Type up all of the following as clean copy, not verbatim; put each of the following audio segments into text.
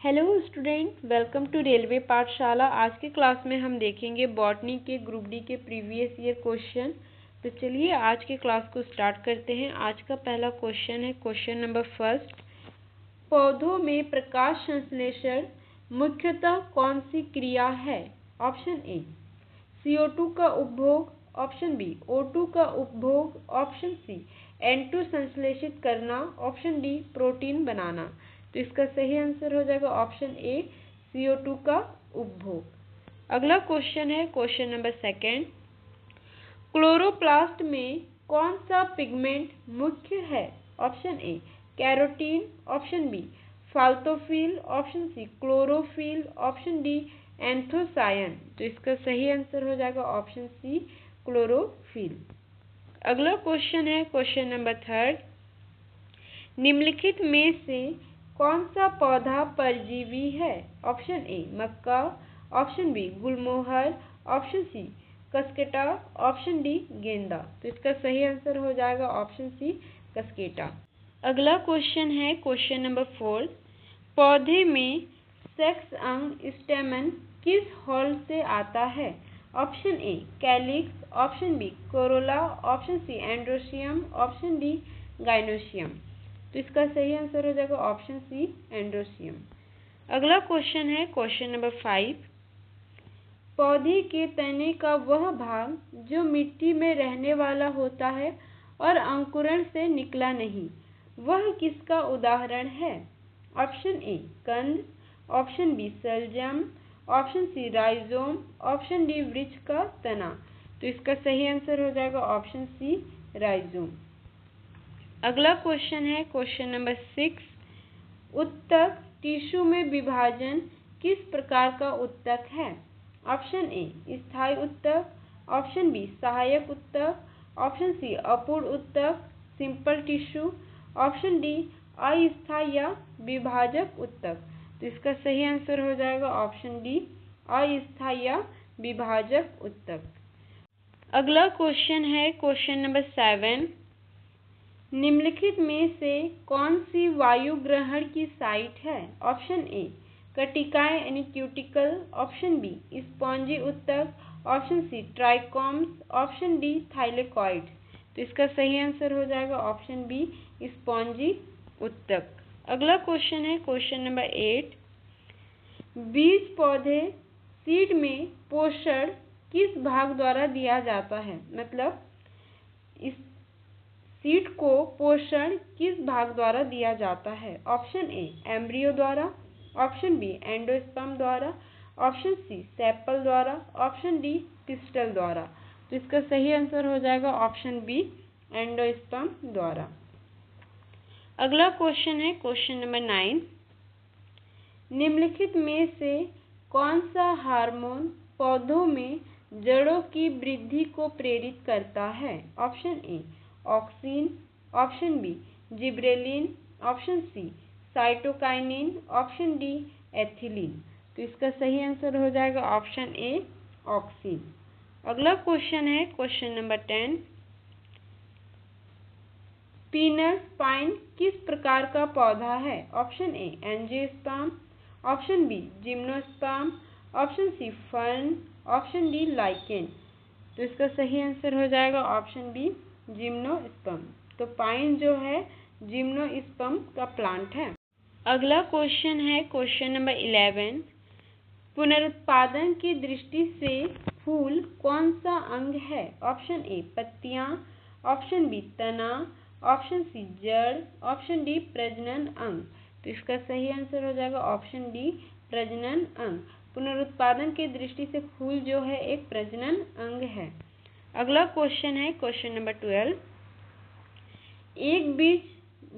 Hello student, welcome to railway Pathshala. आज के class में हम देखेंगे बॉटनी के ग्रुप डी के प्रीवियस ईयर क्वेश्चन। तो चलिए आज के क्लास को स्टार्ट करते हैं। आज का पहला क्वेश्चन है क्वेश्चन नंबर फर्स्ट। पौधों में प्रकाश संश्लेषण मुख्यतः कौन सी क्रिया है? ऑप्शन ए CO2 का उपभोग, ऑप्शन बी O2 का उपभोग, ऑप्शन सी N2 संश्लेषित करना, ऑप्शन डी प्रोटीन बनाना। तो इसका सही आंसर हो जाएगा ऑप्शन ए CO2 का उपभोग। अगला क्वेश्चन है क्वेश्चन नंबर सेकेंड। क्लोरोप्लास्ट में कौन सा पिगमेंट मुख्य है? Option A carotene, option B फाल्टोफिल, option C chlorophyll, option D anthocyan. तो इसका सही आंसर हो जाएगा ऑप्शन सी क्लोरोफिल। अगला क्वेश्चन है क्वेश्चन नंबर थर्ड। निम्नलिखित में से कौन सा पौधा परजीवी है? ऑप्शन ए मक्का, ऑप्शन बी गुलमोहर, option C cuscuta, option D गेंदा। तो इसका सही आंसर हो जाएगा ऑप्शन सी कस्केटा। अगला क्वेश्चन है क्वेश्चन नंबर फोर। पौधे में सेक्स अंग स्टेमन किस हॉल से आता है? Option A calyx, option B corolla, option C androecium, option D gynoecium. तो इसका सही आंसर हो जाएगा ऑप्शन सी एंड्रोशियम। अगला क्वेश्चन है क्वेश्चन नंबर 5। पौधे के तने का वह भाग जो मिट्टी में रहने वाला होता है और अंकुरण से निकला नहीं, वह किसका उदाहरण है? ऑप्शन ए कंद, ऑप्शन बी शलजम, option C rhizome, option D वृक्ष का तना। तो इसका सही आंसर हो जाएगा ऑप्शन सी राइजोम। अगला क्वेश्चन है क्वेश्चन नंबर 6। उत्तक टिश्यू में विभाजन किस प्रकार का उत्तक है? ऑप्शन ए स्थायी उत्तक, ऑप्शन बी सहायक उत्तक, ऑप्शन सी अपूर्ण उत्तक सिंपल टिश्यू, ऑप्शन डी अस्थायी या विभाजक उत्तक। तो इसका सही आंसर हो जाएगा ऑप्शन डी अस्थायी या विभाजक उत्तक। अगला क्वेश्चन है क्वेश्चन नंबर 7। निम्नलिखित में से कौन सी वायु ग्रहण की साइट है? ऑप्शन ए कटिकाएं यानी क्यूटिकल, ऑप्शन बी स्पॉन्जी उत्तक, option C trichomes, option D thylakoid. तो इसका सही आंसर हो जाएगा ऑप्शन बी स्पॉन्जी उत्तक। अगला क्वेश्चन है क्वेश्चन नंबर 8। बीज पौधे सीड में पोषण किस भाग द्वारा दिया जाता है? मतलब इस सीड को पोषण किस भाग द्वारा दिया जाता है? ऑप्शन ए एम्ब्रियो द्वारा, ऑप्शन बी एंडोस्पर्म द्वारा, ऑप्शन सी सेपल द्वारा, ऑप्शन डी पिस्टल द्वारा। तो इसका सही आंसर हो जाएगा ऑप्शन बी एंडोस्पर्म द्वारा। अगला क्वेश्चन है क्वेश्चन नंबर 9। निम्नलिखित में से कौन सा हार्मोन पौधों में जड़ों की वृद्धि को प्रेरित करता है? Option A auxin, option B gibberellin, option C cytokinin, option D ethylene. तो इसका सही आंसर हो जाएगा ऑप्शन ए ऑक्सिन। अगला क्वेश्चन है क्वेश्चन नंबर 10। पीनस पाइन किस प्रकार का पौधा है? Option A angiosperm, option B gymnosperm, option C fern, option D lichen. तो इसका सही आंसर हो जाएगा ऑप्शन बी जिम्नोस्पर्म। तो पाइन जो है जिम्नोस्पर्म का प्लांट है। अगला क्वेश्चन है क्वेश्चन नंबर 11। पुनरुत्पादन की दृष्टि से फूल कौन सा अंग है? ऑप्शन ए पत्तियां, ऑप्शन बी तना, ऑप्शन सी जड़, ऑप्शन डी प्रजनन अंग। तो इसका सही आंसर हो जाएगा ऑप्शन डी प्रजनन अंग। पुनरुत्पादन की दृष्टि से फूल जो है एक प्रजनन अंग है। अगला क्वेश्चन है क्वेश्चन नंबर 12। एक बीज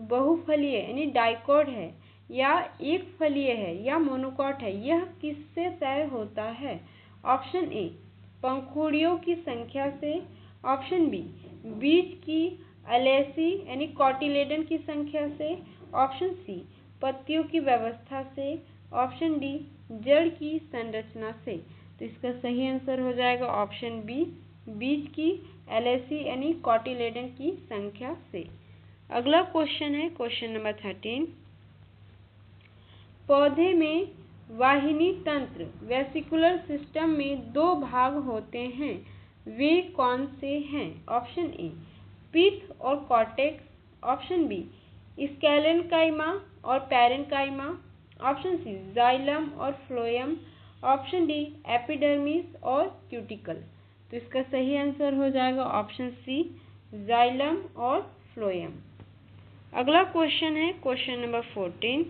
बहुफलीय यानी डाइकॉट है या एक फलीय है या मोनोकॉट है, यह किससे तय होता है? ऑप्शन ए पंखुड़ियों की संख्या से, ऑप्शन बी बीज की अलेसी यानी कॉटिलेडन की संख्या से, ऑप्शन सी पत्तियों की व्यवस्था से, ऑप्शन डी जड़ की संरचना से। तो इसका सही आंसर हो जाएगा ऑप्शन बी बीज की एलेसी यानी कॉटिलेडन की संख्या से। अगला क्वेश्चन है क्वेश्चन नंबर 13। पौधे में वाहिनी तंत्र वेसिकुलर सिस्टम में 2 भाग होते हैं, वे कौन से हैं? ऑप्शन ए पिथ और कॉर्टेक्स, ऑप्शन बी स्केलेनकाइमा और पैरेन्काइमा, ऑप्शन सी जाइलम और फ्लोएम, ऑप्शन डी एपिडर्मिस और क्यूटिकल। तो इसका सही आंसर हो जाएगा ऑप्शन सी जाइलम और फ्लोएम। अगला क्वेश्चन है क्वेश्चन नंबर 14।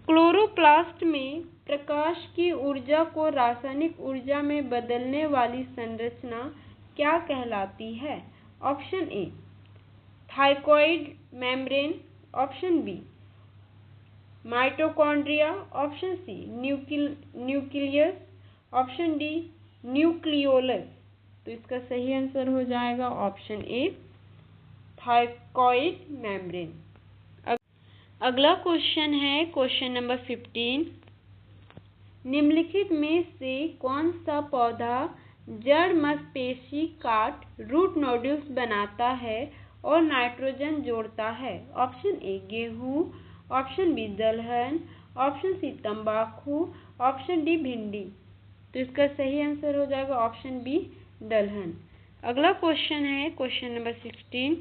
क्लोरोप्लास्ट में प्रकाश की ऊर्जा को रासायनिक ऊर्जा में बदलने वाली संरचना क्या कहलाती है? Option A thylakoid membrane, option B mitochondria, option C nucleus, option D nucleolus. तो इसका सही आंसर हो जाएगा ऑप्शन ए थाइकोइड मेम्ब्रेन। अगला क्वेश्चन है क्वेश्चन नंबर 15। निम्नलिखित में से कौन सा पौधा जड़ मांसपेशी काट रूट नोड्यूल्स बनाता है और नाइट्रोजन जोड़ता है? ऑप्शन ए गेहूँ, ऑप्शन बी दलहन, ऑप्शन सी तंबाकू, ऑप्शन डी भिंडी। तो इसका सही आंसर हो जाएगा ऑप्शन बी दलहन। अगला क्वेश्चन है क्वेश्चन नंबर 16।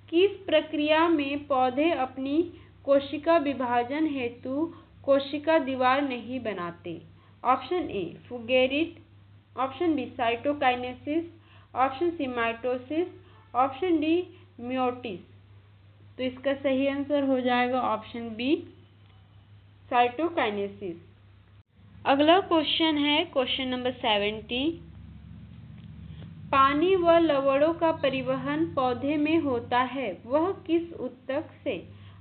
किस प्रक्रिया में पौधे अपनी कोशिका विभाजन हेतु कोशिका दीवार नहीं बनाते? ऑप्शन ए फुगेरिट, option B cytokinesis, option C mitosis, option D meiosis. तो इसका सही आंसर हो जाएगा ऑप्शन बी साइटोकाइनेसिस। अगला क्वेश्चन है क्वेश्चन नंबर 17। पानी व लवणों का परिवहन पौधे में होता है, वह किस ऊतक से?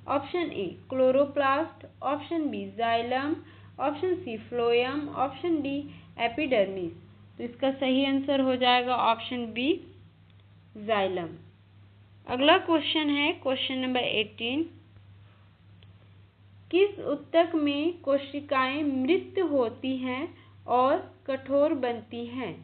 Option A chloroplast, option B xylem, option C phloem, option D epidermis. तो इसका सही आंसर हो जाएगा ऑप्शन बी जाइलम। अगला क्वेश्चन है क्वेश्चन नंबर 18। किस ऊतक में कोशिकाएं मृत होती हैं और कठोर बनती हैं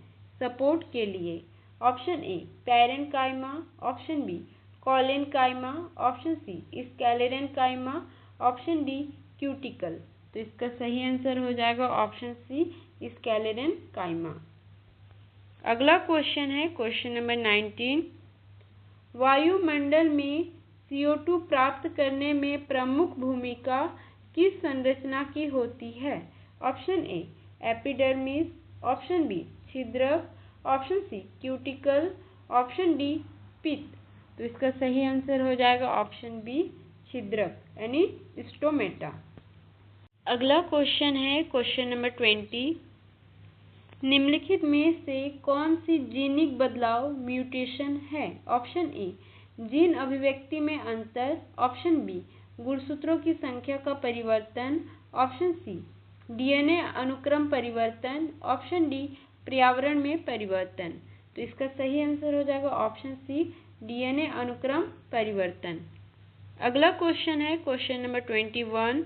सपोर्ट के लिए? Option A parenchyma, option B collenchyma, option C sclerenchyma, option D cuticle. तो इसका सही आंसर हो जाएगा ऑप्शन सी स्केलेरेनकाइमा। अगला क्वेश्चन है क्वेश्चन नंबर 19। वायुमंडल में CO2 प्राप्त करने में प्रमुख भूमिका किस संरचना की होती है? Option A epidermis, option B छिद्रक, option C cuticle, option D पित्त। तो इसका सही आंसर हो जाएगा ऑप्शन बी छिद्रक यानी स्टोमेटा। अगला क्वेश्चन है क्वेश्चन नंबर 20। निम्नलिखित में से कौन सी जीनिक बदलाव म्यूटेशन है? ऑप्शन ए जीन अभिव्यक्ति में अंतर, ऑप्शन बी गुणसूत्रों की संख्या का परिवर्तन, ऑप्शन सी DNA अनुक्रम परिवर्तन, ऑप्शन डी पर्यावरण में परिवर्तन। तो इसका सही आंसर हो जाएगा ऑप्शन सी DNA अनुक्रम परिवर्तन। अगला क्वेश्चन है क्वेश्चन नंबर 21।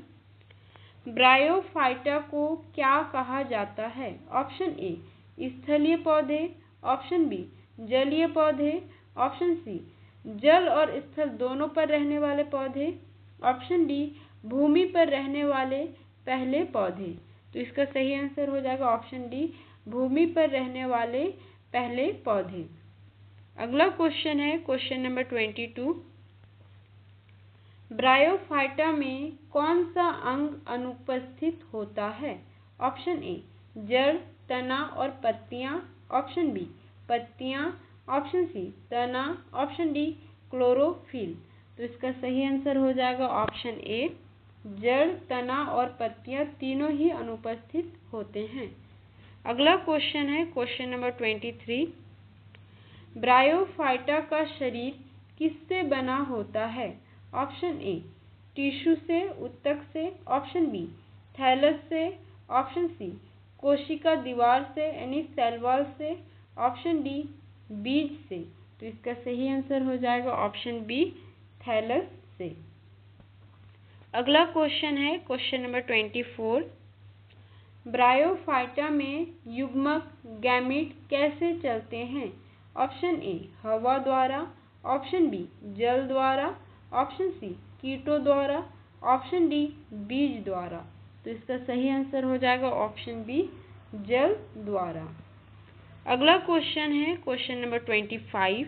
ब्रायोफाइटा को क्या कहा जाता है? ऑप्शन ए स्थलीय पौधे, ऑप्शन बी जलीय पौधे, ऑप्शन सी जल और स्थल दोनों पर रहने वाले पौधे, ऑप्शन डी भूमि पर रहने वाले पहले पौधे। तो इसका सही आंसर हो जाएगा ऑप्शन डी भूमि पर रहने वाले पहले पौधे। अगला क्वेश्चन है क्वेश्चन नंबर 22। ब्रायोफाइटा में कौन सा अंग अनुपस्थित होता है? ऑप्शन ए जड़, तना और पत्तियां, ऑप्शन बी पत्तियां, ऑप्शन सी तना, ऑप्शन डी क्लोरोफिल। तो इसका सही आंसर हो जाएगा ऑप्शन ए जड़, तना और पत्तियां तीनों ही अनुपस्थित होते हैं। अगला क्वेश्चन है क्वेश्चन नंबर 23। ब्रायोफाइटा का शरीर किससे बना होता है? ऑप्शन ए टिश्यू से, ऊतक से, ऑप्शन बी थैलस से, ऑप्शन सी कोशिका दीवार से यानी सेल वॉल से, ऑप्शन डी बीज से। तो इसका सही आंसर हो जाएगा ऑप्शन बी थैलस से। अगला क्वेश्चन है क्वेश्चन नंबर 24। ब्रायोफाइटा में युग्मक गैमीट कैसे चलते हैं? ऑप्शन ए हवा द्वारा, ऑप्शन बी जल द्वारा, ऑप्शन सी कीटों द्वारा, ऑप्शन डी बीज द्वारा। तो इसका सही आंसर हो जाएगा ऑप्शन बी जल द्वारा। अगला क्वेश्चन है क्वेश्चन नंबर 25।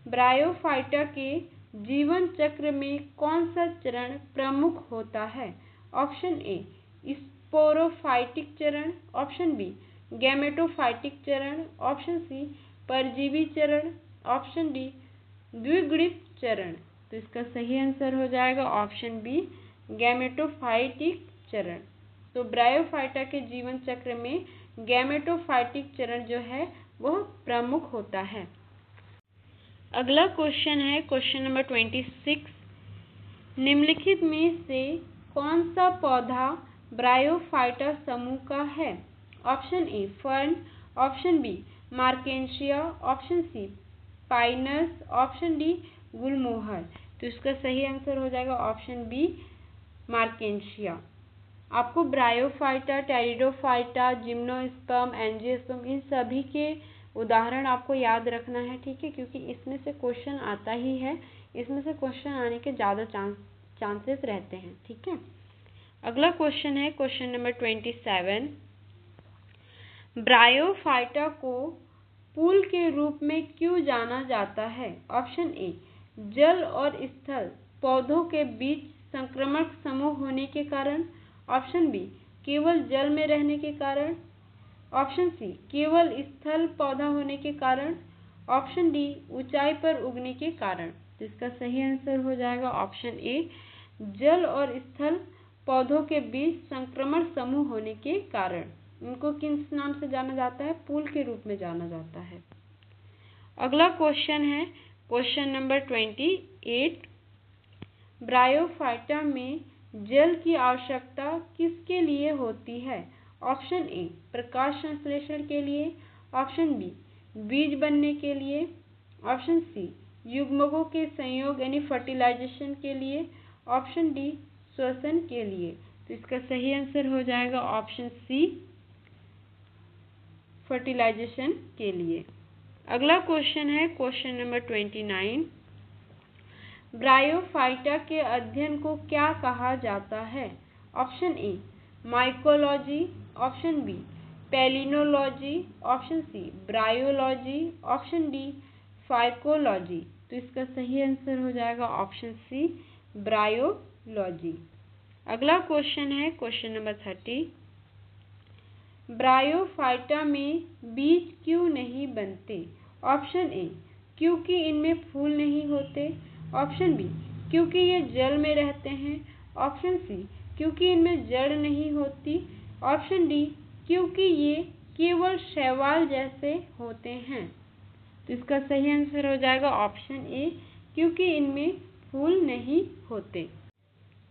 ब्रायोफाइटा के जीवन चक्र में कौन सा चरण प्रमुख होता है? ऑप्शन ए स्पोरोफाइटिक चरण, ऑप्शन बी गैमेटोफाइटिक चरण, ऑप्शन सी परजीवी चरण, ऑप्शन डी द्विगुणित चरण। तो इसका सही आंसर हो जाएगा ऑप्शन बी गैमेटोफाइटिक चरण। तो ब्रायोफाइटा के जीवन चक्र में गैमेटोफाइटिक चरण जो है वह प्रमुख होता है। अगला क्वेश्चन है क्वेश्चन नंबर 26। निम्नलिखित में से कौन सा पौधा ब्रायोफाइटा समूह का है? Option A fern, option B marchantia, option C pinus, option D गुलमोहर। तो इसका सही आंसर हो जाएगा ऑप्शन बी मार्केंशिया। आपको ब्रायोफाइटा, टेरिडोफाइटा, जिम्नोस्पर्म, एंजियोस्पर्म इन सभी के उदाहरण आपको याद रखना है, ठीक है, क्योंकि इसमें से क्वेश्चन आता ही है, इसमें से क्वेश्चन आने के ज़्यादा चांसेस रहते हैं, ठीक है। अगला क्वेश्चन है क्वेश्चन नंबर 27। ब्रायोफाइटा को पुल के रूप में क्यों जाना जाता है? ऑप्शन ए जल और स्थल पौधों के बीच संक्रमण समूह होने के कारण, ऑप्शन बी केवल जल में रहने के कारण, ऑप्शन सी केवल स्थल पौधा होने के कारण, ऑप्शन डी ऊंचाई पर उगने के कारण। तो इसका सही आंसर हो जाएगा ऑप्शन ए जल और स्थल पौधों के बीच संक्रमण समूह होने के कारण। इनको किस नाम से जाना जाता है? पुल के रूप में जाना जाता है। अगला क्वेश्चन है क्वेश्चन नंबर 28। ब्रायोफाइटा में जल की आवश्यकता किसके लिए होती है? ऑप्शन ए प्रकाश संश्लेषण के लिए, ऑप्शन बी बीज बनने के लिए, ऑप्शन सी युग्मकों के संयोग यानी फर्टिलाइजेशन के लिए, ऑप्शन डी श्वसन के लिए। तो इसका सही आंसर हो जाएगा ऑप्शन सी फर्टिलाइजेशन के लिए। अगला क्वेश्चन है क्वेश्चन नंबर 29। ब्रायोफाइटा के अध्ययन को क्या कहा जाता है? Option A mycology, option B palynology, option C bryology, option D phycology. तो इसका सही आंसर हो जाएगा ऑप्शन सी ब्रायोलॉजी। अगला क्वेश्चन है क्वेश्चन नंबर 30। ब्रायोफाइटा में बीज क्यों नहीं बनते? ऑप्शन ए क्योंकि इनमें फूल नहीं होते, ऑप्शन बी क्योंकि ये जल में रहते हैं, ऑप्शन सी क्योंकि इनमें जड़ नहीं होती, ऑप्शन डी क्योंकि ये केवल शैवाल जैसे होते हैं। तो इसका सही आंसर हो जाएगा ऑप्शन ए क्योंकि इनमें फूल नहीं होते।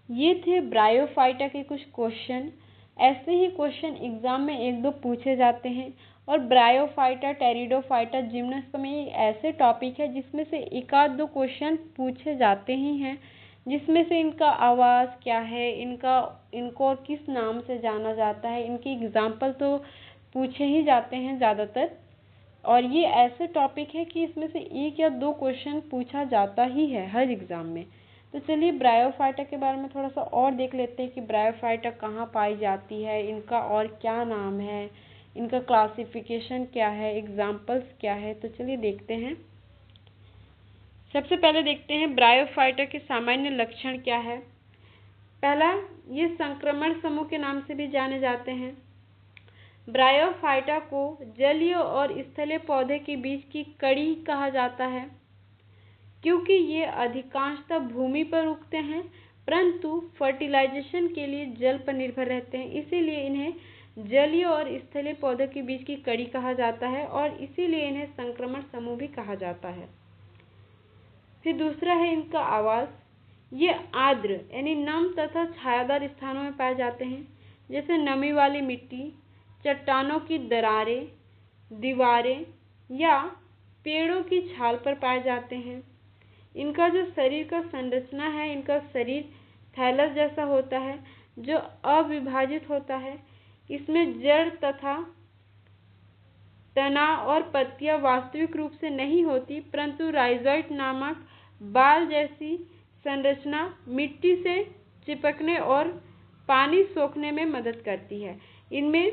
ये थे ब्रायोफाइटा के कुछ क्वेश्चन। ऐसे ही क्वेश्चन एग्जाम में एक दो पूछे जाते हैं। और ब्रायोफाइटा, टेरिडोफाइटा, जिम्नोस्पर्म ये ऐसे टॉपिक है जिसमें से एक आध दो क्वेश्चन पूछे जाते ही हैं, जिसमें से इनका आवाज़ क्या है, इनको किस नाम से जाना जाता है, इनकी एग्जाम्पल तो पूछे ही जाते हैं ज़्यादातर। और ये ऐसे टॉपिक है कि इसमें से एक या दो क्वेश्चन पूछा जाता ही है हर एग्ज़ाम में। तो चलिए ब्रायोफाइटा के बारे में थोड़ा सा और देख लेते हैं कि ब्रायोफाइटा कहाँ पाई जाती है, इनका और क्या नाम है, इनका क्लासिफिकेशन क्या है, एग्जाम्पल्स क्या है। तो चलिए देखते हैं। सबसे पहले देखते हैं ब्रायोफाइटा के सामान्य लक्षण क्या है। पहला, ये संक्रमण समूह के नाम से भी जाने जाते हैं। ब्रायोफाइटा को जलीय और स्थलीय पौधे के बीच की कड़ी कहा जाता है, क्योंकि ये अधिकांशतः भूमि पर उगते हैं, परंतु फर्टिलाइजेशन के लिए जल पर निर्भर रहते हैं। इसीलिए इन्हें जलीय और स्थलीय पौधों के बीच की कड़ी कहा जाता है और इसीलिए इन्हें संक्रमण समूह भी कहा जाता है। फिर दूसरा है इनका आवास। ये आर्द्र यानी नम तथा छायादार स्थानों में पाए जाते हैं, जैसे नमी वाली मिट्टी, चट्टानों की दरारें, दीवारें या पेड़ों की छाल पर पाए जाते हैं। इनका जो शरीर का संरचना है, इनका शरीर थैलस जैसा होता है जो अविभाजित होता है। इसमें जड़ तथा तना और पत्तियां वास्तविक रूप से नहीं होती, परंतु राइजोइट नामक बाल जैसी संरचना मिट्टी से चिपकने और पानी सोखने में मदद करती है। इनमें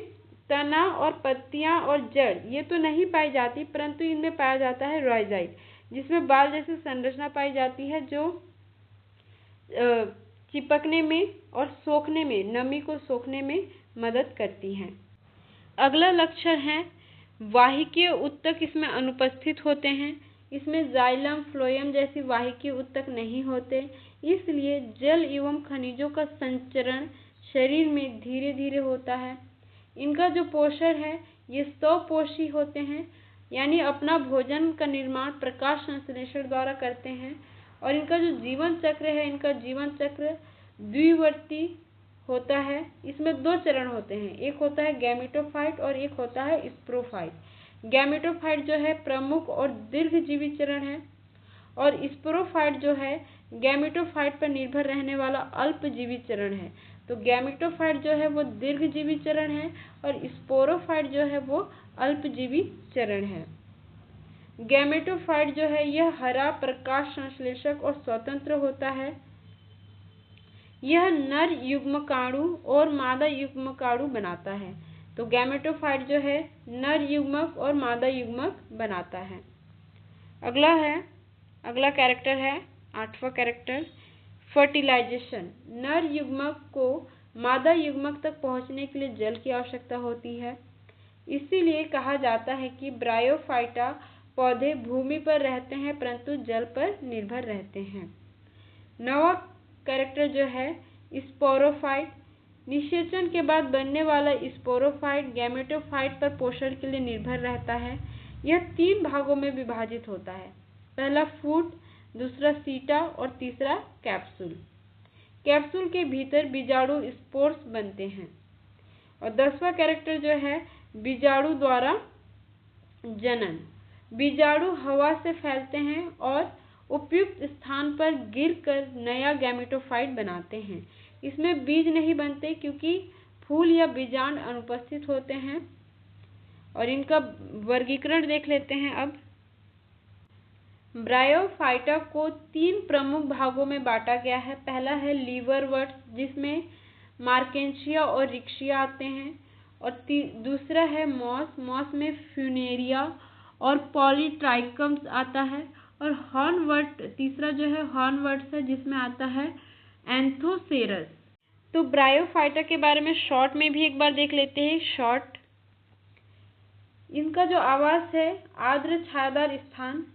तना और पत्तियां और जड़ ये तो नहीं पाई जाती, परंतु इनमें पाया जाता है राइजाइट, जिसमें बाल जैसी संरचना पाई जाती है जो चिपकने में और सोखने में, नमी को सोखने में मदद करती हैं। अगला लक्षण है वाहिकीय ऊतक इसमें अनुपस्थित होते हैं। इसमें जाइलम, फ्लोएम जैसी वाहिकीय ऊतक नहीं होते, इसलिए जल एवं खनिजों का संचरण शरीर में धीरे धीरे होता है। इनका जो पोषण है ये स्वपोषी होते हैं, यानी अपना भोजन का निर्माण प्रकाश संश्लेषण द्वारा करते हैं। और इनका जो जीवन चक्र है, इनका जीवन चक्र द्विवर्ती होता है। इसमें दो चरण होते हैं, एक होता है गैमेटोफाइट और एक होता है स्पोरोफाइट। गैमेटोफाइट जो है प्रमुख और दीर्घजीवी चरण है, और स्पोरोफाइट जो है गैमेटोफाइट पर निर्भर रहने वाला अल्पजीवी चरण है। तो गैमेटोफाइट जो है वो दीर्घजीवी चरण है और स्पोरोफाइट जो है वो अल्पजीवी चरण है। गैमेटोफाइट जो है यह हरा, प्रकाश संश्लेषक और स्वतंत्र होता है। यह नर युग्मकाणु और मादा युग्मकाणु बनाता है। तो गैमेटोफाइट जो है नर युग्मक और मादा युग्मक बनाता है। अगला कैरेक्टर है 8वां कैरेक्टर फर्टिलाइजेशन। नर युग्मक को मादा युग्मक तक पहुंचने के लिए जल की आवश्यकता होती है। इसीलिए कहा जाता है कि ब्रायोफाइटा पौधे भूमि पर रहते हैं परंतु जल पर निर्भर रहते हैं। 9वां कैरेक्टर जो है स्पोरोफाइट। निषेचन के बाद बनने वाला स्पोरोफाइट गैमेटोफाइट पर पोषण के लिए निर्भर रहता है। यह 3 भागों में विभाजित होता है, पहला फूट, दूसरा सीटा और तीसरा कैप्सूल। कैप्सूल के भीतर बीजाणु स्पोर्स बनते हैं। और 10वां कैरेक्टर जो है बीजाणु द्वारा जनन। बीजाणु हवा से फैलते हैं और उपयुक्त स्थान पर गिरकर नया गैमेटोफाइट बनाते हैं। इसमें बीज नहीं बनते क्योंकि फूल या बीजांड अनुपस्थित होते हैं। और इनका वर्गीकरण देख लेते हैं अब। ब्रायोफाइटा को 3 प्रमुख भागों में बांटा गया है। पहला है लीवरवर्ट्स, जिसमें मार्केंशिया और रिक्शिया आते हैं। और दूसरा है मॉस में फ्यूनेरिया और पॉलीट्राइकम्स आता है। और हॉर्नवर्ट, तीसरा जो है हॉर्नवर्ट्स है, जिसमें आता है एंथोसेरस। तो ब्रायोफाइटा के बारे में शॉर्ट में भी एक बार देख लेते हैं। शॉर्ट, इनका जो आवास है आर्द्र छायादार स्थान,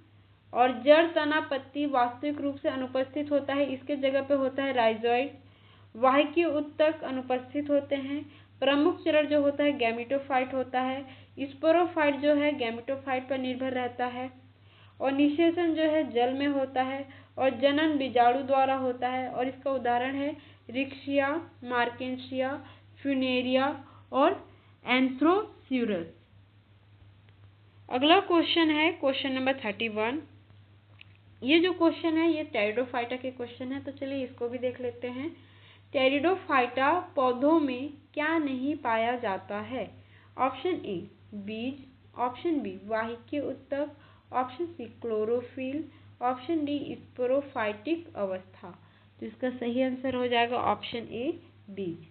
और जड़, तना, पत्ती वास्तविक रूप से अनुपस्थित होता है, इसके जगह पे होता है राइजोइड। वाहिकीय ऊतक अनुपस्थित होते हैं। प्रमुख चरण जो होता है गैमेटोफाइट होता है। स्पोरोफाइट जो है गैमेटोफाइट पर निर्भर रहता है। और निषेचन जो है जल में होता है और जनन बीजाणु द्वारा होता है। और इसका उदाहरण है रिक्शिया, मार्केंशिया, फ्यूनेरिया और एंथ्रोस्यूरस। अगला क्वेश्चन है क्वेश्चन नंबर 31। ये जो क्वेश्चन है ये टेरिडोफाइटा के क्वेश्चन है, तो चलिए इसको भी देख लेते हैं। टेरिडोफाइटा पौधों में क्या नहीं पाया जाता है? ऑप्शन ए बीज, ऑप्शन बी वाहिकीय ऊतक, option C chlorophyll, option D sporophytic अवस्था। तो इसका सही आंसर हो जाएगा ऑप्शन ए बीज।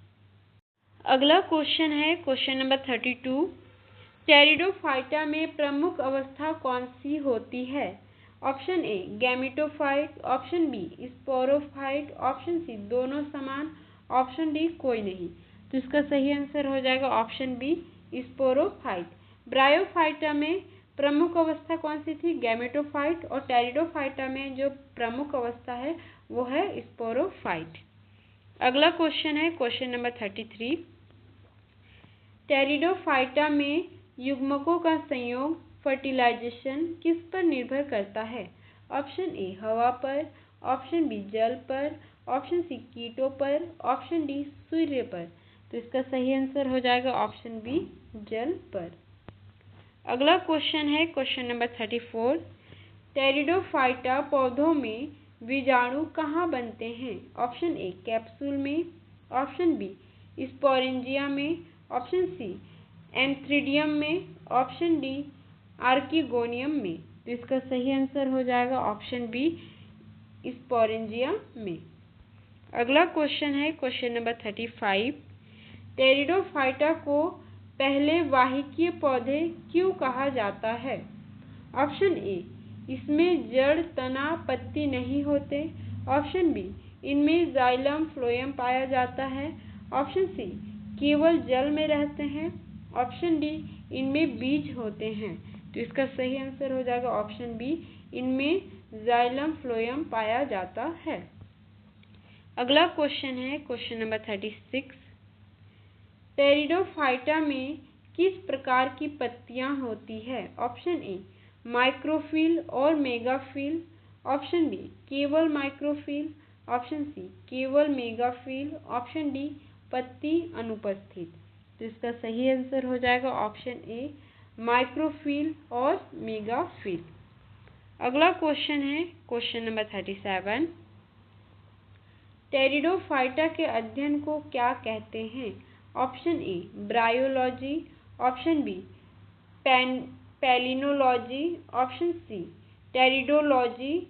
अगला क्वेश्चन है क्वेश्चन नंबर 32। टेरिडोफाइटा में प्रमुख अवस्था कौन सी होती है? Option A gametophyte, option B sporophyte, option C दोनों समान, ऑप्शन डी कोई नहीं। तो इसका सही आंसर हो जाएगा ऑप्शन बी स्पोरोफाइट। ब्रायोफाइटा में प्रमुख अवस्था कौन सी थी? गैमेटोफाइट। और टेरिडोफाइटा में जो प्रमुख अवस्था है वो है स्पोरोफाइट। अगला क्वेश्चन है क्वेश्चन नंबर 33। टेरिडोफाइटा में युग्मकों का संयोग फर्टिलाइजेशन किस पर निर्भर करता है? ऑप्शन ए हवा पर, ऑप्शन बी जल पर, ऑप्शन सी कीटों पर, ऑप्शन डी सूर्य पर। तो इसका सही आंसर हो जाएगा ऑप्शन बी जल पर। अगला क्वेश्चन है क्वेश्चन नंबर 34। टेरिडोफाइटा पौधों में बीजाणु कहाँ बनते हैं? ऑप्शन ए कैप्सूल में, ऑप्शन बी स्पोरेंजिया में, ऑप्शन सी एंथ्रीडियम में, ऑप्शन डी आर्किगोनियम में। तो इसका सही आंसर हो जाएगा ऑप्शन बी स्पोरेंजिया में। अगला क्वेश्चन है क्वेश्चन नंबर 35। टेरिडोफाइटा को पहले वाहिकीय पौधे क्यों कहा जाता है? ऑप्शन ए, इसमें जड़, तना, पत्ती नहीं होते। ऑप्शन बी, इनमें जाइलम फ्लोएम पाया जाता है। ऑप्शन सी, केवल जल में रहते हैं। ऑप्शन डी, इनमें बीज होते हैं। तो इसका सही आंसर हो जाएगा ऑप्शन बी, इनमें जाइलम फ्लोएम पाया जाता है। अगला क्वेश्चन है क्वेश्चन नंबर 36। टेरिडोफाइटा में किस प्रकार की पत्तियां होती है? ऑप्शन ए, माइक्रोफिल और मेगाफिल। ऑप्शन बी, केवल माइक्रोफिल। ऑप्शन सी, केवल मेगाफिल। ऑप्शन डी, पत्ती अनुपस्थित। तो इसका सही आंसर हो जाएगा ऑप्शन ए, माइक्रोफिल और मेगाफिल। अगला क्वेश्चन है क्वेश्चन नंबर 37। टेरिडोफाइटा के अध्ययन को क्या कहते हैं? Option A, bryology. Option B, palynology. Option C, pteridology.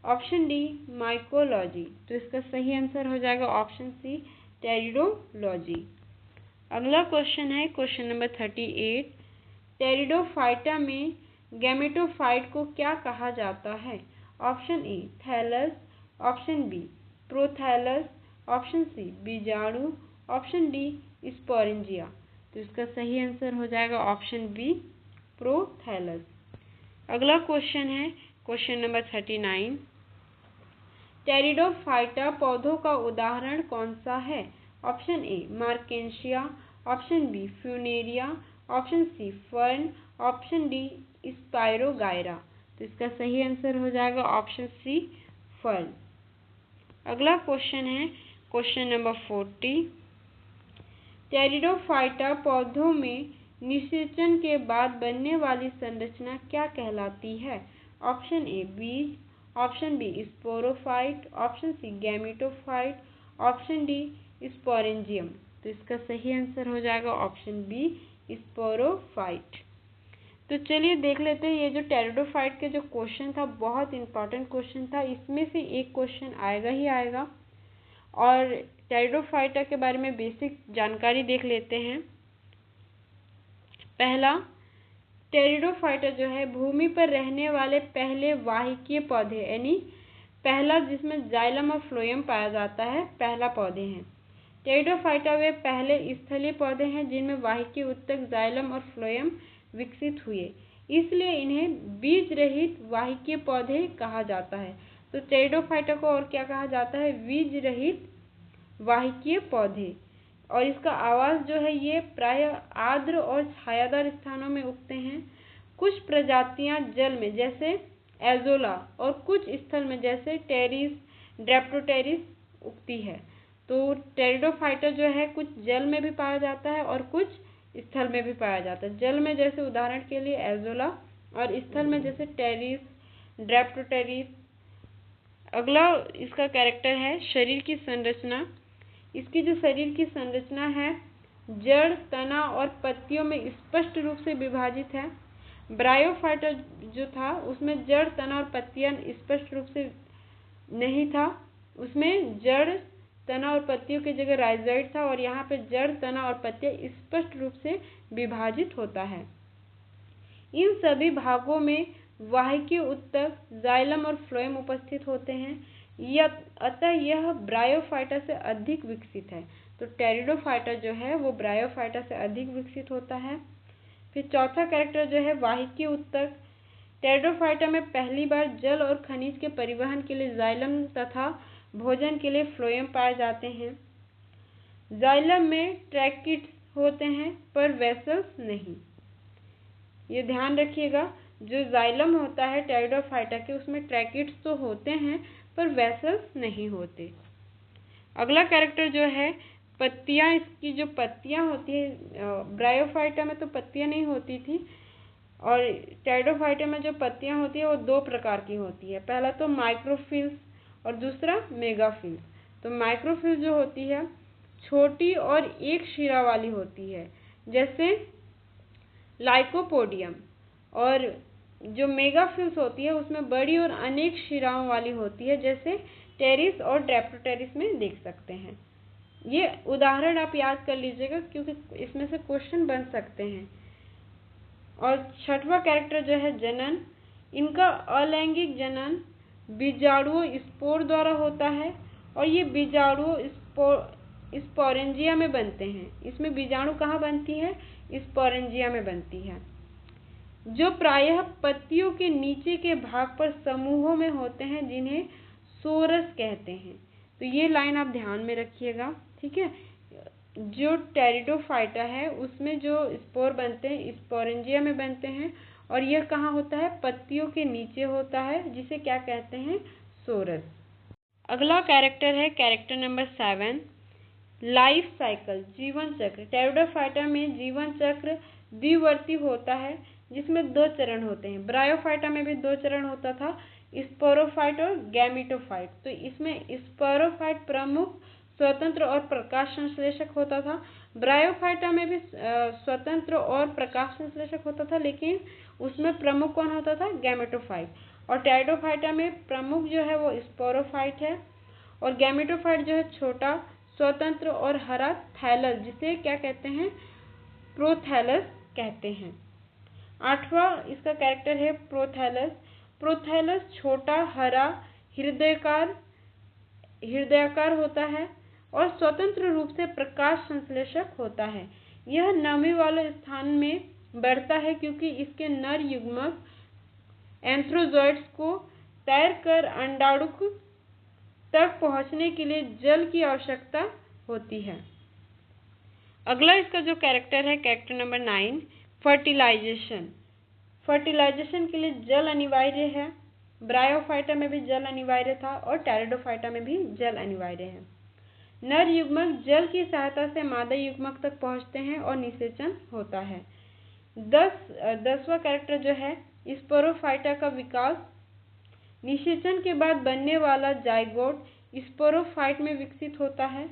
Option D, mycology. तो इसका सही आंसर हो जाएगा ऑप्शन सी, टेरिडोलॉजी। अगला क्वेश्चन है क्वेश्चन नंबर 38। टेरिडोफाइटा में गैमेटोफाइट को क्या कहा जाता है? Option A, thallus. Option B, prothallus. Option C, बीजाणु। Option D, sporangia. तो इसका सही आंसर हो जाएगा ऑप्शन बी, प्रोथैलस। अगला क्वेश्चन है क्वेश्चन नंबर 39। टेरिडोफाइटा पौधों का उदाहरण कौन सा है? Option A, Marchantia. Option B, Funaria. Option C, fern. Option D, Spirogyra. तो इसका सही आंसर हो जाएगा ऑप्शन सी, फर्न। अगला क्वेश्चन है क्वेश्चन नंबर 40। टेरिडोफाइटा पौधों में निषेचन के बाद बनने वाली संरचना क्या कहलाती है? ऑप्शन ए, बीज। Option B, sporophyte. Option C, gametophyte. Option D, sporangium. तो इसका सही आंसर हो जाएगा ऑप्शन बी, स्पोरोफाइट। तो चलिए देख लेते हैं, ये जो टेरिडोफाइट के जो क्वेश्चन था बहुत इंपॉर्टेंट क्वेश्चन था, इसमें से एक क्वेश्चन आएगा ही आएगा। और टेरिडोफाइटा के बारे में बेसिक जानकारी देख लेते हैं। पहला, टेरिडोफाइटा जो है भूमि पर रहने वाले पहले वाहिकीय पौधे, यानी पहला जिसमें जाइलम और फ्लोएम पाया जाता है, पहला पौधे हैं। टेरिडोफाइटा वे पहले स्थलीय पौधे हैं जिनमें वाहिकीय ऊतक, जाइलम और फ्लोएम विकसित हुए, इसलिए इन्हें बीज रहित वाहिकीय पौधे कहा जाता है। तो टेरिडोफाइटा को और क्या कहा जाता है? बीज रहित वाहिकीय पौधे। और इसका आवास जो है ये प्रायः आर्द्र और छायादार स्थानों में उगते हैं। कुछ प्रजातियां जल में जैसे एजोला और कुछ स्थल में जैसे टेरिस, ड्रेप्टोटेरिस उगती है। तो टेरिडोफाइटा जो है कुछ जल में भी पाया जाता है और कुछ स्थल में भी पाया जाता है। जल में जैसे उदाहरण के लिए एजोला और स्थल में जैसे टेरिस, ड्रेप्टोटेरिस। अगला इसका कैरेक्टर है शरीर की संरचना। इसकी जो शरीर की संरचना है जड़, तना और पत्तियों में स्पष्ट रूप से विभाजित है। ब्रायोफाइटा जो था उसमें जड़, तना और पत्तियां स्पष्ट रूप से नहीं था, उसमें जड़, तना और पत्तियों की जगह राइजोइड था, और यहाँ पे जड़, तना और पत्तियां स्पष्ट रूप से विभाजित होता है। इन सभी भागों में वाहिकीय ऊतक, जाइलम और फ्लोएम उपस्थित होते हैं, अतः यह ब्रायोफाइटा से अधिक विकसित है। तो टेरिडोफाइटा जो है वो ब्रायोफाइटा से अधिक विकसित होता है। फिर चौथा कैरेक्टर जो है वाहिकीय ऊतक। टेरिडोफाइटा में पहली बार जल और खनिज के परिवहन के लिए जाइलम तथा भोजन के लिए फ्लोएम पाए जाते हैं। जाइलम में ट्रैकिड्स होते हैं पर वेसल्स नहीं। ये ध्यान रखिएगा, जो जाइलम होता है टेरिडोफाइटा के उसमें ट्रैकिड्स तो होते हैं पर वेसल्स नहीं होते। अगला कैरेक्टर जो है पत्तियां। इसकी जो पत्तियां होती है ब्रायोफाइटा में तो पत्तियां नहीं होती थी, और टेरिडोफाइटा में जो पत्तियां होती है वो दो प्रकार की होती है। पहला तो माइक्रोफिल्स और दूसरा मेगाफिल्स। तो माइक्रोफिल्स जो होती है छोटी और एक शिरा वाली होती है जैसे लाइकोपोडियम, और जो मेगाफिल्स होती है उसमें बड़ी और अनेक शिराओं वाली होती है जैसे टेरिस और ड्रेप्टोटेरिस में देख सकते हैं। ये उदाहरण आप याद कर लीजिएगा क्योंकि इसमें से क्वेश्चन बन सकते हैं। और छठवां कैरेक्टर जो है जनन, इनका अलैंगिक जनन बीजाणुओं स्पोर द्वारा होता है और ये बीजाणुओं स्पोरेंजिया में बनते हैं। इसमें बीजाणु कहाँ बनती है? स्पोरेंजिया में बनती है, जो प्रायः पत्तियों के नीचे के भाग पर समूहों में होते हैं, जिन्हें सोरस कहते हैं। तो ये लाइन आप ध्यान में रखिएगा, ठीक है। जो टेरिडोफाइटा है उसमें जो स्पोर बनते हैं स्पोरेंजिया में बनते हैं और यह कहाँ होता है? पत्तियों के नीचे होता है, जिसे क्या कहते हैं? सोरस। अगला कैरेक्टर है कैरेक्टर नंबर 7, लाइफ साइकिल, जीवन चक्र। टेरिडोफाइटा में जीवन चक्र द्विवर्ती होता है, जिसमें 2 चरण होते हैं। ब्रायोफाइटा में भी 2 चरण होता था, स्पोरोफाइट और गैमेटोफाइट। तो इसमें स्पोरोफाइट प्रमुख, स्वतंत्र और प्रकाश संश्लेषक होता था। ब्रायोफाइटा में भी स्वतंत्र और प्रकाश संश्लेषक होता था, लेकिन उसमें प्रमुख कौन होता था? गैमेटोफाइट। और टेरिडोफाइटा में प्रमुख जो है वो स्पोरोफाइट है और गैमेटोफाइट जो है छोटा, स्वतंत्र और हरा थैलस, जिसे क्या कहते हैं? प्रोथैलस कहते हैं। 8वां इसका कैरेक्टर है प्रोथैलस। प्रोथैलस छोटा, हरा, हृदयाकार होता है और स्वतंत्र रूप से प्रकाश संश्लेषक होता है। यह नमी वाले स्थान में बढ़ता है क्योंकि इसके नर युग्मक एंथ्रोजोइड्स को तैरकर अंडाणुक तक पहुंचने के लिए जल की आवश्यकता होती है। अगला इसका जो कैरेक्टर है कैरेक्टर नंबर 9, फर्टिलाइजेशन। फर्टिलाइजेशन के लिए जल अनिवार्य है। ब्रायोफाइटा में भी जल अनिवार्य था और टेरिडोफाइटा में भी जल अनिवार्य है। नर युग्मक जल की सहायता से मादा युग्मक तक पहुंचते हैं और निषेचन होता है। 10वां कैरेक्टर जो है स्पोरोफाइटा का विकास। निषेचन के बाद बनने वाला जाइगोट स्पोरोफाइट में विकसित होता है।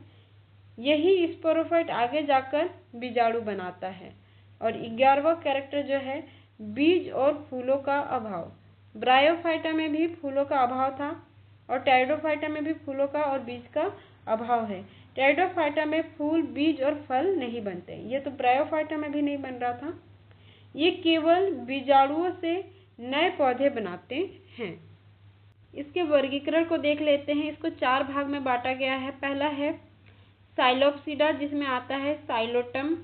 यही स्पोरोफाइट आगे जाकर बीजाणु बनाता है। और 11वां कैरेक्टर जो है बीज और फूलों का अभाव। ब्रायोफाइटा में भी फूलों का अभाव था और टेरिडोफाइटा में भी फूलों का और बीज का अभाव है। टेरिडोफाइटा में फूल, बीज और फल नहीं बनते। ये तो ब्रायोफाइटा में भी नहीं बन रहा था। ये केवल बीजाणुओं से नए पौधे बनाते हैं। इसके वर्गीकरण को देख लेते हैं। इसको 4 भाग में बांटा गया है। पहला है साइलोप्सिडा, जिसमें आता है साइलोटम।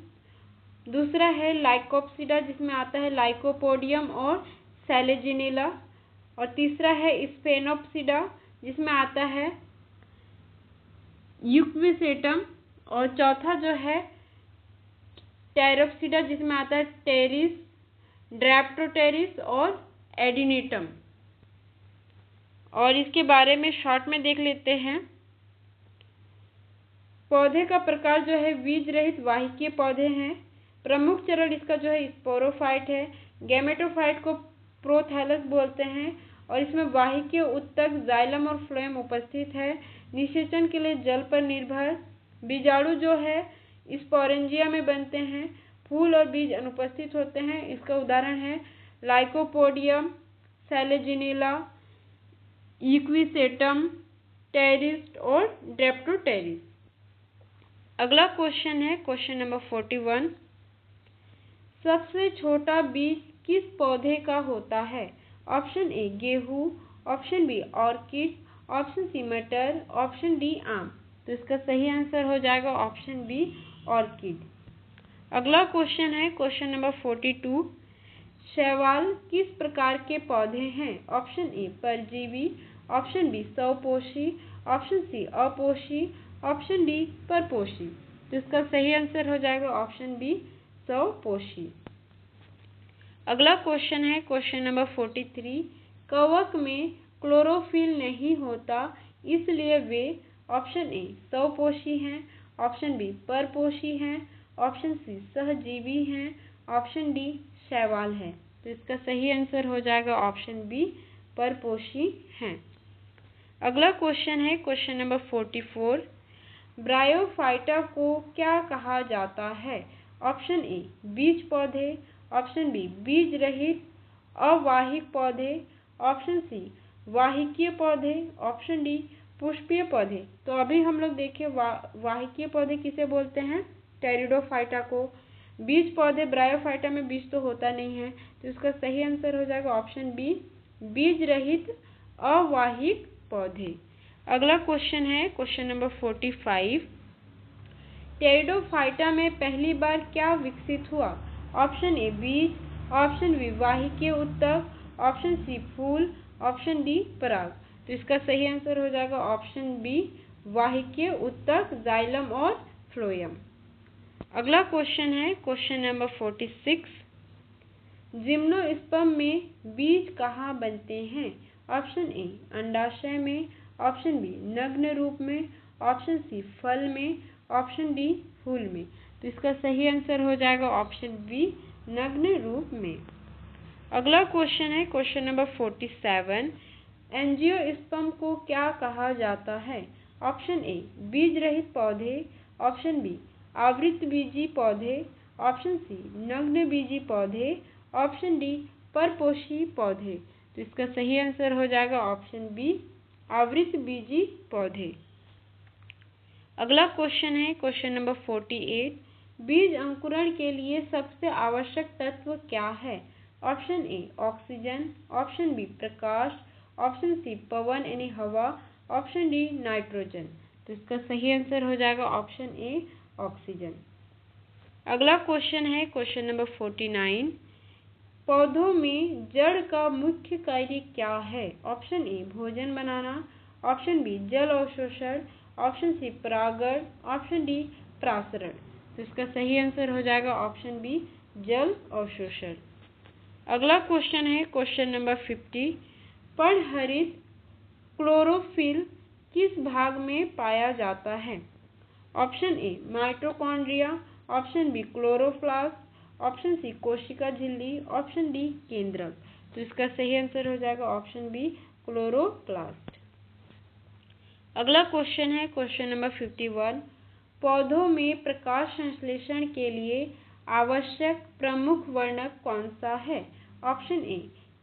दूसरा है लाइकोप्सिडा, जिसमें आता है लाइकोपोडियम और सेलेजिनेला। और तीसरा है स्फेनोप्सिडा, जिसमें आता है यूक्विसेटम। और चौथा जो है टेरोप्सिडा, जिसमें आता है टेरिस, ड्रेप्टोटेरिस और एडिनिटम। और इसके बारे में शॉर्ट में देख लेते हैं। पौधे का प्रकार जो है बीज रहित वाहिकीय पौधे हैं। प्रमुख चरण इसका जो है स्पोरोफाइट है। गैमेटोफाइट को प्रोथैलस बोलते हैं और इसमें वाहिकीय उत्तक, जाइलम और फ्लोएम उपस्थित है। निषेचन के लिए जल पर निर्भर। बीजाणु जो है स्पोरेंजिया में बनते हैं। फूल और बीज अनुपस्थित होते हैं। इसका उदाहरण है लाइकोपोडियम, सेलेजिनेला, यूक्विसेटम, टेरिस और ड्रेप्टोटेरिस। अगला क्वेश्चन है क्वेश्चन नंबर 41। सबसे छोटा बीज किस पौधे का होता है? ऑप्शन ए गेहूं, option B orchid, option C मटर, ऑप्शन डी आम। तो इसका सही आंसर हो जाएगा ऑप्शन बी ऑर्किड। अगला क्वेश्चन है क्वेश्चन नंबर 42। शैवाल किस प्रकार के पौधे हैं? ऑप्शन ए परजीवी, ऑप्शन बी स्वपोषी, ऑप्शन सी अपोषी, ऑप्शन डी परपोषी। तो इसका सही आंसर हो जाएगा ऑप्शन बी स्वपोषी। अगला क्वेश्चन है क्वेश्चन नंबर 43। कवक में क्लोरोफिल नहीं होता, इसलिए वे ऑप्शन ए स्वपोषी हैं, ऑप्शन बी परपोषी हैं, ऑप्शन सी सहजीवी हैं, ऑप्शन डी शैवाल है। तो इसका सही आंसर हो जाएगा ऑप्शन बी परपोषी हैं। अगला क्वेश्चन है क्वेश्चन नंबर 44। ब्रायोफाइटा को क्या कहा जाता है? ऑप्शन ए बीज पौधे, ऑप्शन बी बीज रहित अवाहिक पौधे, ऑप्शन सी वाहिकीय पौधे, ऑप्शन डी पुष्पीय पौधे, तो अभी हम लोग देखें वाहिकीय पौधे किसे बोलते हैं, टेरिडोफाइटा को। बीज पौधे, ब्रायोफाइटा में बीज तो होता नहीं है, तो इसका सही आंसर हो जाएगा ऑप्शन बी, बीज रहित अवाहिक पौधे। अगला क्वेश्चन है क्वेश्चन नंबर 45। टेरिडोफाइटा में पहली बार क्या विकसित हुआ? ऑप्शन ए बीज, ऑप्शन बी वाहिकीय ऊतक, ऑप्शन सी फूल, ऑप्शन डी पराग। तो इसका सही आंसर हो जाएगा ऑप्शन बी, वाहिकीय ऊतक, जाइलम और फ्लोएम। अगला क्वेश्चन है क्वेश्चन नंबर 46। जिम्नोस्पर्म में बीज कहाँ बनते हैं? ऑप्शन ए अंडाशय में, ऑप्शन बी नग्न रूप में, ऑप्शन सी फल में, ऑप्शन डी फूल में। तो इसका सही आंसर हो जाएगा ऑप्शन बी, नग्न रूप में। अगला क्वेश्चन है क्वेश्चन नंबर 47। एंजियोस्पर्म को क्या कहा जाता है? ऑप्शन ए बीज रहित पौधे, ऑप्शन बी आवृतबीजी पौधे, ऑप्शन सी नग्न बीजी पौधे, ऑप्शन डी परपोषी पौधे। तो इसका सही आंसर हो जाएगा ऑप्शन बी, आवृतबीजी पौधे। अगला क्वेश्चन है क्वेश्चन नंबर 48। बीज अंकुरण के लिए सबसे आवश्यक तत्व क्या है? Option A oxygen, option B प्रकाश, ऑप्शन सी पवन यानी हवा, ऑप्शन डी नाइट्रोजन। तो इसका सही आंसर हो जाएगा ऑप्शन ए ऑक्सीजन। अगला क्वेश्चन है क्वेश्चन नंबर 49। पौधों में जड़ का मुख्य कार्य क्या है? ऑप्शन ए भोजन बनाना, ऑप्शन बी जल अवशोषण, ऑप्शन सी परागण, ऑप्शन डी प्रासरण। तो इसका सही आंसर हो जाएगा ऑप्शन बी, जल अवशोषण। अगला क्वेश्चन है क्वेश्चन नंबर 50। पर्णहरित क्लोरोफिल किस भाग में पाया जाता है? Option A mitochondria, option B chloroplast, option C कोशिका झिल्ली, ऑप्शन डी केंद्रक। तो इसका सही आंसर हो जाएगा ऑप्शन बी, क्लोरोप्लास्ट। अगला क्वेश्चन है क्वेश्चन नंबर 51। पौधों में प्रकाश संश्लेषण के लिए आवश्यक प्रमुख वर्णक कौन सा है? Option A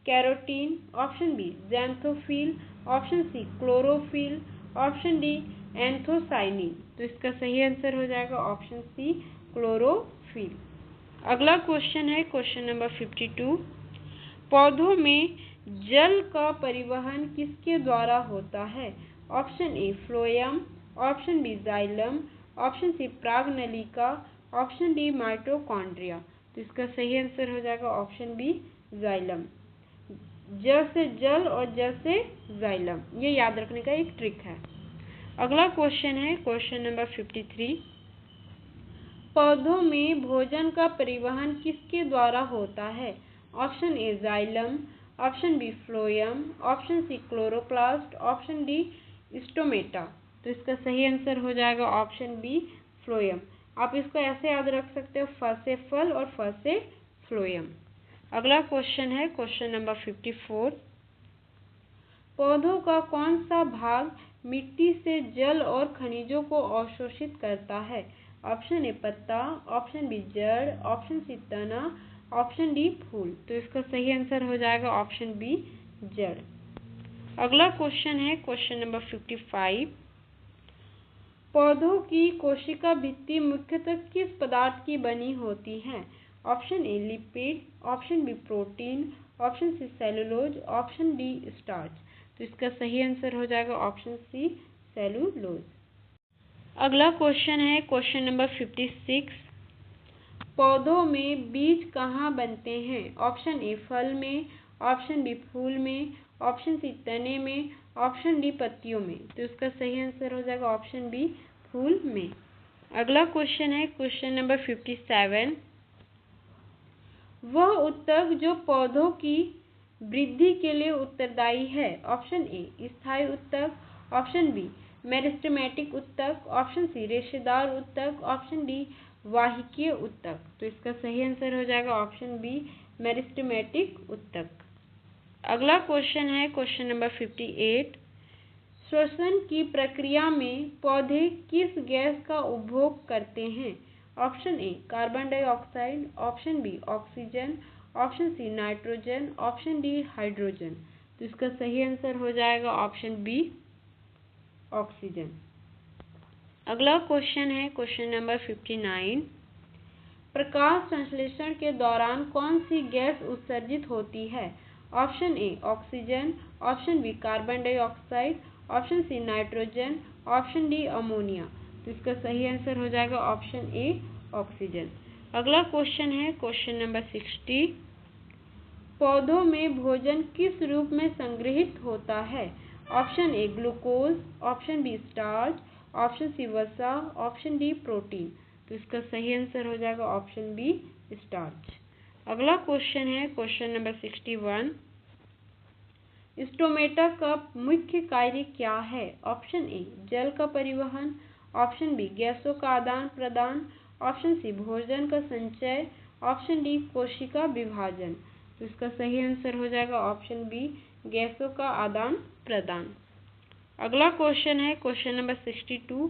carotene, option B xanthophyll, option C chlorophyll, option D anthocyanin. तो इसका सही आंसर हो जाएगा ऑप्शन सी, क्लोरोफिल। अगला क्वेश्चन है क्वेश्चन नंबर 52। पौधों में जल का परिवहन किसके द्वारा होता है? Option A phloem, option B xylem, option C प्रागनलिका, ऑप्शन डी माइटोकॉन्ड्रिया। तो इसका सही आंसर हो जाएगा ऑप्शन बी, जाइलम। ज से जल और ज से जाइलम, ये याद रखने का एक ट्रिक है। अगला क्वेश्चन है क्वेश्चन नंबर 53। पौधों में भोजन का परिवहन किसके द्वारा होता है? Option A xylem, option B phloem, option C chloroplast, option D stomata. तो इसका सही आंसर हो जाएगा ऑप्शन बी, फ्लोएम। आप इसको ऐसे याद रख सकते हो, फ से फल और फ से फ्लोएम। अगला क्वेश्चन है क्वेश्चन नंबर 54। पौधों का कौन सा भाग मिट्टी से जल और खनिजों को अवशोषित करता है? ऑप्शन ए पत्ता, ऑप्शन बी जड़, ऑप्शन सी तना, ऑप्शन डी फूल। तो इसका सही आंसर हो जाएगा ऑप्शन बी, जड़। अगला क्वेश्चन है क्वेश्चन नंबर 55। पौधों की कोशिका भित्ति मुख्यतः किस पदार्थ की बनी होती है? Option A lipid, option B protein, option C cellulose, option D starch. तो इसका सही आंसर हो जाएगा ऑप्शन सी, सेलुलोज। अगला क्वेश्चन है क्वेश्चन नंबर 56। पौधों में बीज कहाँ बनते हैं? ऑप्शन ए फल में, ऑप्शन बी फूल में, ऑप्शन सी तने में, ऑप्शन डी पत्तियों में। तो इसका सही आंसर हो जाएगा ऑप्शन बी, फूल में। अगला क्वेश्चन है क्वेश्चन नंबर 57। वह ऊतक जो पौधों की वृद्धि के लिए उत्तरदायी है? ऑप्शन ए स्थायी ऊतक, ऑप्शन बी मेरिस्टेमेटिक ऊतक, ऑप्शन सी रेशेदार ऊतक, ऑप्शन डी वाहिकीय ऊतक। तो इसका सही आंसर हो जाएगा ऑप्शन बी, मेरिस्टेमेटिक ऊतक। अगला क्वेश्चन है क्वेश्चन नंबर 58। श्वसन की प्रक्रिया में पौधे किस गैस का उपभोग करते हैं? Option A carbon dioxide, option B oxygen, option C nitrogen, option D hydrogen. तो इसका सही आंसर हो जाएगा ऑप्शन बी, ऑक्सीजन। अगला क्वेश्चन है क्वेश्चन नंबर 59। प्रकाश संश्लेषण के दौरान कौन सी गैस उत्सर्जित होती है? Option A oxygen, option B carbon dioxide, option C nitrogen, option D ammonia. तो इसका सही आंसर हो जाएगा ऑप्शन ए ऑक्सीजन। अगला क्वेश्चन है क्वेश्चन नंबर 60। पौधों में भोजन किस रूप में संग्रहित होता है? Option A glucose, option B starch, option C वसा, ऑप्शन डी प्रोटीन। तो इसका सही आंसर हो जाएगा ऑप्शन बी स्टार्च। अगला क्वेश्चन है क्वेश्चन नंबर 61। स्टोमेटा का मुख्य कार्य क्या है? ऑप्शन ए जल का परिवहन, ऑप्शन बी गैसों का आदान प्रदान, ऑप्शन सी भोजन का संचय, ऑप्शन डी कोशिका विभाजन। तो इसका सही आंसर हो जाएगा ऑप्शन बी गैसों का आदान प्रदान। अगला क्वेश्चन है क्वेश्चन नंबर 62।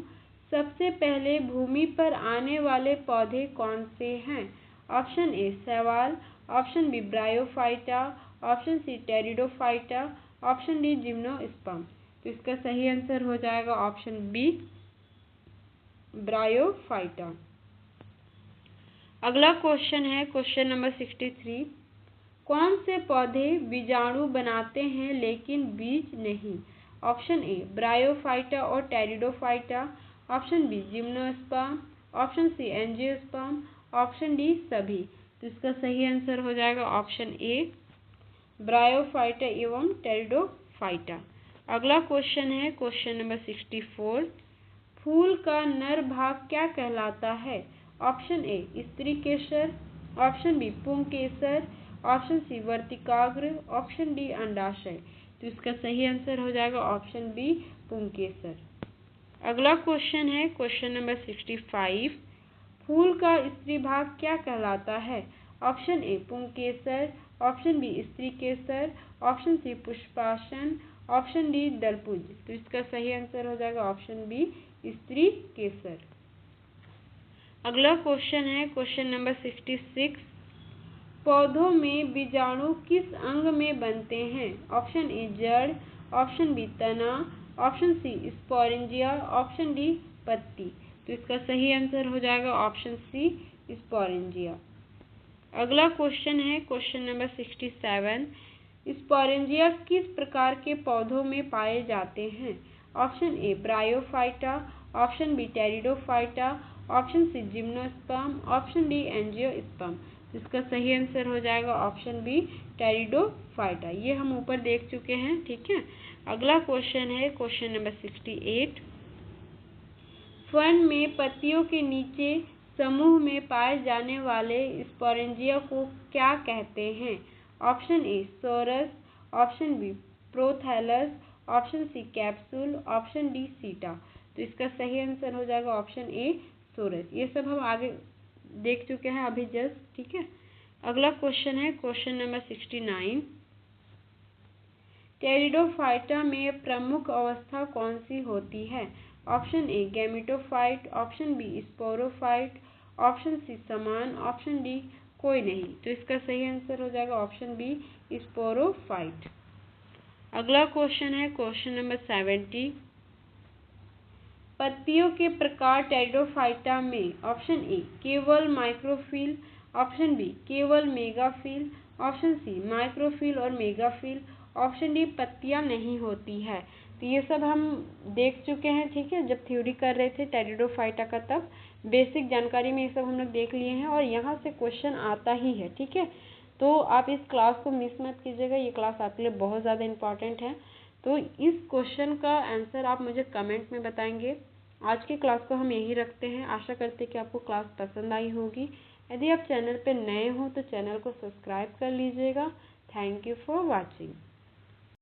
सबसे पहले भूमि पर आने वाले पौधे कौन से हैं? ऑप्शन ए शैवाल, option B bryophyta, option C pteridophyta, option D gymnosperm. तो इसका सही आंसर हो जाएगा ऑप्शन बी ब्रायोफाइटा। अगला क्वेश्चन है क्वेश्चन नंबर 63। कौन से पौधे बीजाणु बनाते हैं लेकिन बीज नहीं? ऑप्शन ए ब्रायोफाइटा और pteridophyta, option B gymnosperm, option C angiosperm, option D सभी। तो इसका सही आंसर हो जाएगा ऑप्शन ए ब्रायोफाइटा एवं टेरिडोफाइटा। अगला क्वेश्चन है क्वेश्चन नंबर 64। फूल का नर भाग क्या कहलाता है? ऑप्शन ए स्त्री केसर, ऑप्शन बी पुंकेसर, ऑप्शन सी वर्तिकाग्र, ऑप्शन डी अंडाशय। तो इसका सही आंसर हो जाएगा ऑप्शन बी पुंकेसर। अगला क्वेश्चन है क्वेश्चन नंबर 65। फूल का स्त्री भाग क्या कहलाता है? ऑप्शन ए पुंकेसर, ऑप्शन बी स्त्री केसर, ऑप्शन सी पुष्पासन, ऑप्शन डी दलपुंज। तो इसका सही आंसर हो जाएगा ऑप्शन बी स्त्री केसर। अगला क्वेश्चन है क्वेश्चन नंबर 66। पौधों में बीजाणु किस अंग में बनते हैं? ऑप्शन ए जड़, ऑप्शन बी तना, option C sporangia, option D पत्ती। तो इसका सही आंसर हो जाएगा ऑप्शन सी स्पोरेंजिया। अगला क्वेश्चन है क्वेश्चन नंबर 67। स्पोरेंजिया किस प्रकार के पौधों में पाए जाते हैं? Option A bryophyta, option B pteridophyta, option C gymnosperm, option D angiosperm. इसका सही आंसर हो जाएगा ऑप्शन बी टेरिडोफाइटा। ये हम ऊपर देख चुके हैं, ठीक है। अगला क्वेश्चन है क्वेश्चन नंबर 68। फर्न में पत्तियों के नीचे समूह में पाए जाने वाले स्पोरेंजिया को क्या कहते हैं? Option A sorus, option B prothallus, option C capsule, option D seta. तो इसका सही आंसर हो जाएगा ऑप्शन ए सोरस। ये सब हम आगे देख चुके हैं अभी जस्ट, ठीक है। अगला क्वेश्चन है क्वेश्चन नंबर 69। टेरिडोफाइटा में प्रमुख अवस्था कौन सी होती है? Option A gametophyte, option B sporophyte, option C समान, ऑप्शन डी कोई नहीं। तो इसका सही आंसर हो जाएगा ऑप्शन बी स्पोरोफाइट। अगला क्वेश्चन है क्वेश्चन नंबर 70। पत्तियों के प्रकार टेरिडोफाइटा में ऑप्शन ए केवल माइक्रोफिल, ऑप्शन बी केवल मेगाफिल, ऑप्शन सी माइक्रोफिल और मेगाफिल, ऑप्शन डी पत्तियां नहीं होती है। तो ये सब हम देख चुके हैं, ठीक है। जब थ्योरी कर रहे थे टेरिडोफाइटा का तब बेसिक जानकारी में ये सब हम लोग देख लिए हैं और यहाँ से क्वेश्चन आता ही है, ठीक है। तो आप इस क्लास को मिस मत कीजिएगा, ये क्लास आपके लिए बहुत ज़्यादा इम्पॉर्टेंट है। तो इस क्वेश्चन का आंसर आप मुझे कमेंट में बताएंगे। आज की क्लास को हम यही रखते हैं। आशा करते हैं कि आपको क्लास पसंद आई होगी। यदि आप चैनल पर नए हो तो चैनल को सब्सक्राइब कर लीजिएगा। Thank you for watching.